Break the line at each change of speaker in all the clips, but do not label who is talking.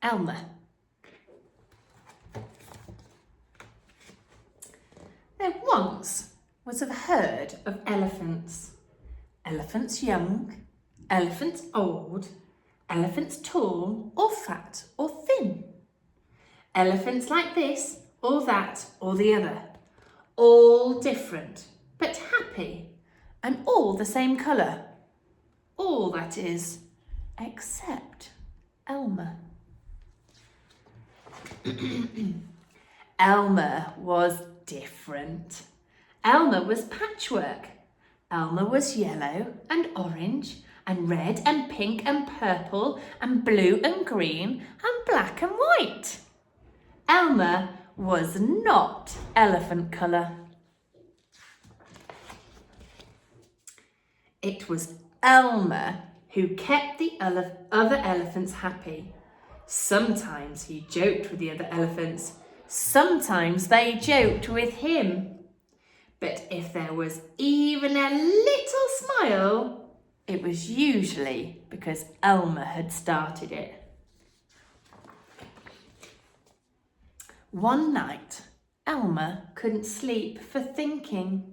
Elmer. There once was a herd of elephants. Elephants young, elephants old, elephants tall or fat or thin. Elephants like this or that or the other. All different, but happy, and all the same colour. All, that is, except Elmer. Elmer was different. Elmer was patchwork. Elmer was yellow and orange and red and pink and purple and blue and green and black and white. Elmer was not elephant colour. It was Elmer who kept the other elephants happy. Sometimes he joked with the other elephants. Sometimes they joked with him. But if there was even a little smile, it was usually because Elmer had started it. One night, Elmer couldn't sleep for thinking.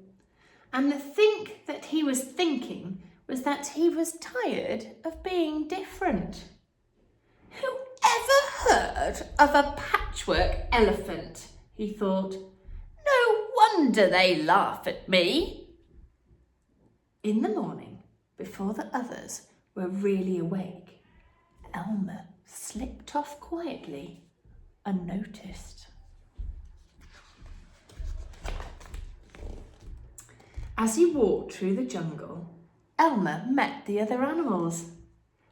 And the think that he was thinking was that he was tired of being different. Who ever heard of a patchwork elephant? He thought. No wonder they laugh at me. In the morning, before the others were really awake, Elmer slipped off quietly, unnoticed. As he walked through the jungle, Elmer met the other animals.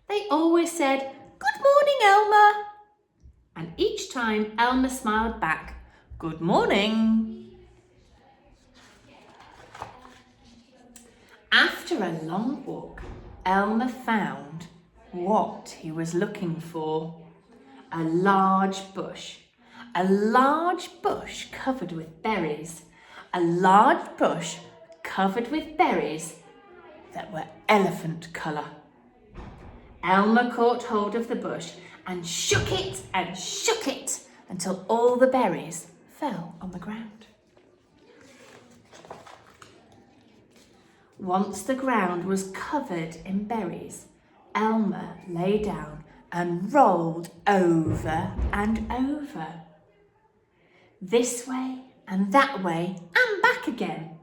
They always said, "Good morning, Elmer." And each time Elmer smiled back, "Good morning." After a long walk, Elmer found what he was looking for. A large bush. A large bush covered with berries. A large bush covered with berries that were elephant colour. Elmer caught hold of the bush and shook it until all the berries fell on the ground. Once the ground was covered in berries, Elmer lay down and rolled over and over. This way and that way and back again.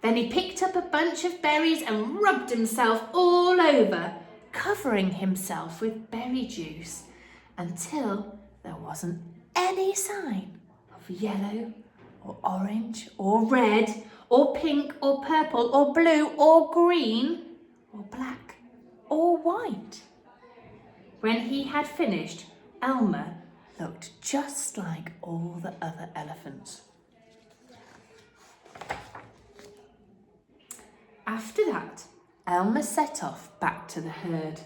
Then he picked up a bunch of berries and rubbed himself all over, covering himself with berry juice until there wasn't any sign of yellow or orange or red or pink or purple or blue or green or black or white. When he had finished, Elmer looked just like all the other elephants. After that, Elmer set off back to the herd.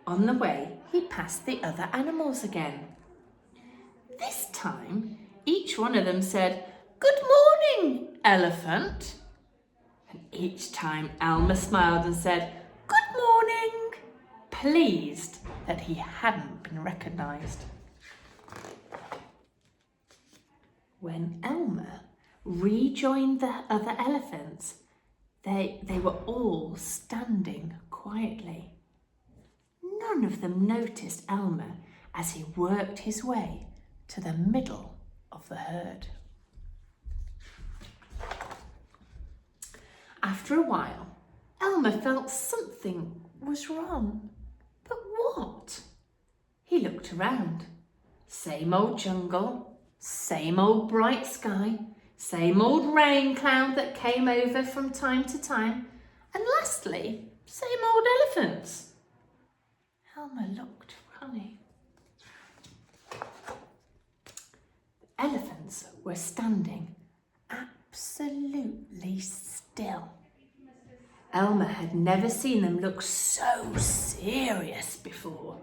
On the way, he passed the other animals again. This time, each one of them said, "Good morning, elephant." And each time Elmer smiled and said, "Good morning," pleased that he hadn't been recognised. When Elmer rejoined the other elephants, they were all standing quietly. None of them noticed Elmer as he worked his way to the middle of the herd. After a while, Elmer felt something was wrong. But what? He looked around. Same old jungle, same old bright sky, same old rain cloud that came over from time to time, and lastly, same old elephants. Elmer looked funny. The elephants were standing absolutely still. Elmer had never seen them look so serious before.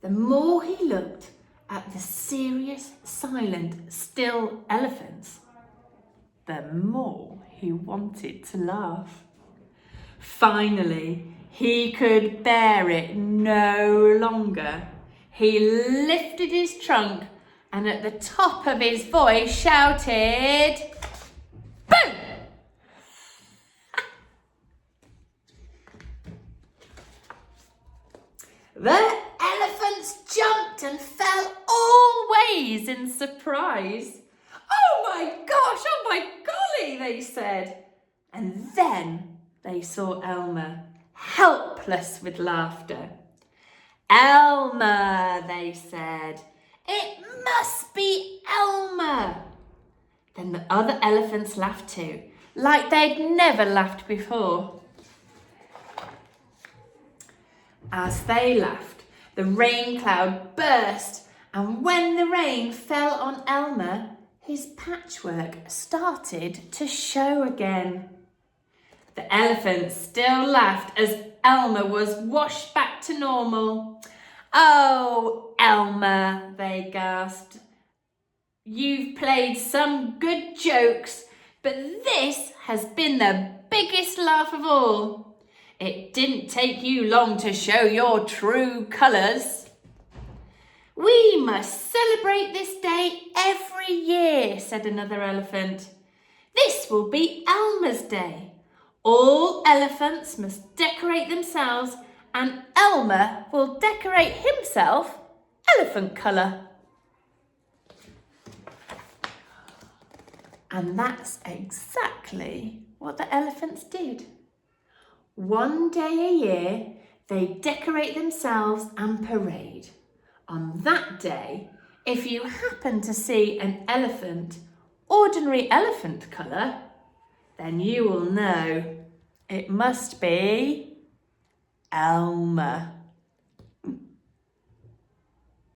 The more he looked at the serious, silent, still elephants, the more he wanted to laugh. Finally, he could bear it no longer. He lifted his trunk and at the top of his voice shouted, "Boo!" The elephants jumped and fell all ways in surprise. "Oh my gosh, oh my golly," they said. And then they saw Elmer, helpless with laughter. "Elmer," they said. "It must be Elmer." Then the other elephants laughed too, like they'd never laughed before. As they laughed, the rain cloud burst, and when the rain fell on Elmer, his patchwork started to show again. The elephants still laughed as Elmer was washed back to normal. "Oh, Elmer," they gasped. "You've played some good jokes, but this has been the biggest laugh of all. It didn't take you long to show your true colours." "We must celebrate this day every year," said another elephant. "This will be Elmer's Day. All elephants must decorate themselves and Elmer will decorate himself elephant colour." And that's exactly what the elephants did. One day a year, they decorate themselves and parade. On that day, if you happen to see an elephant, ordinary elephant colour, then you will know it must be Elmer.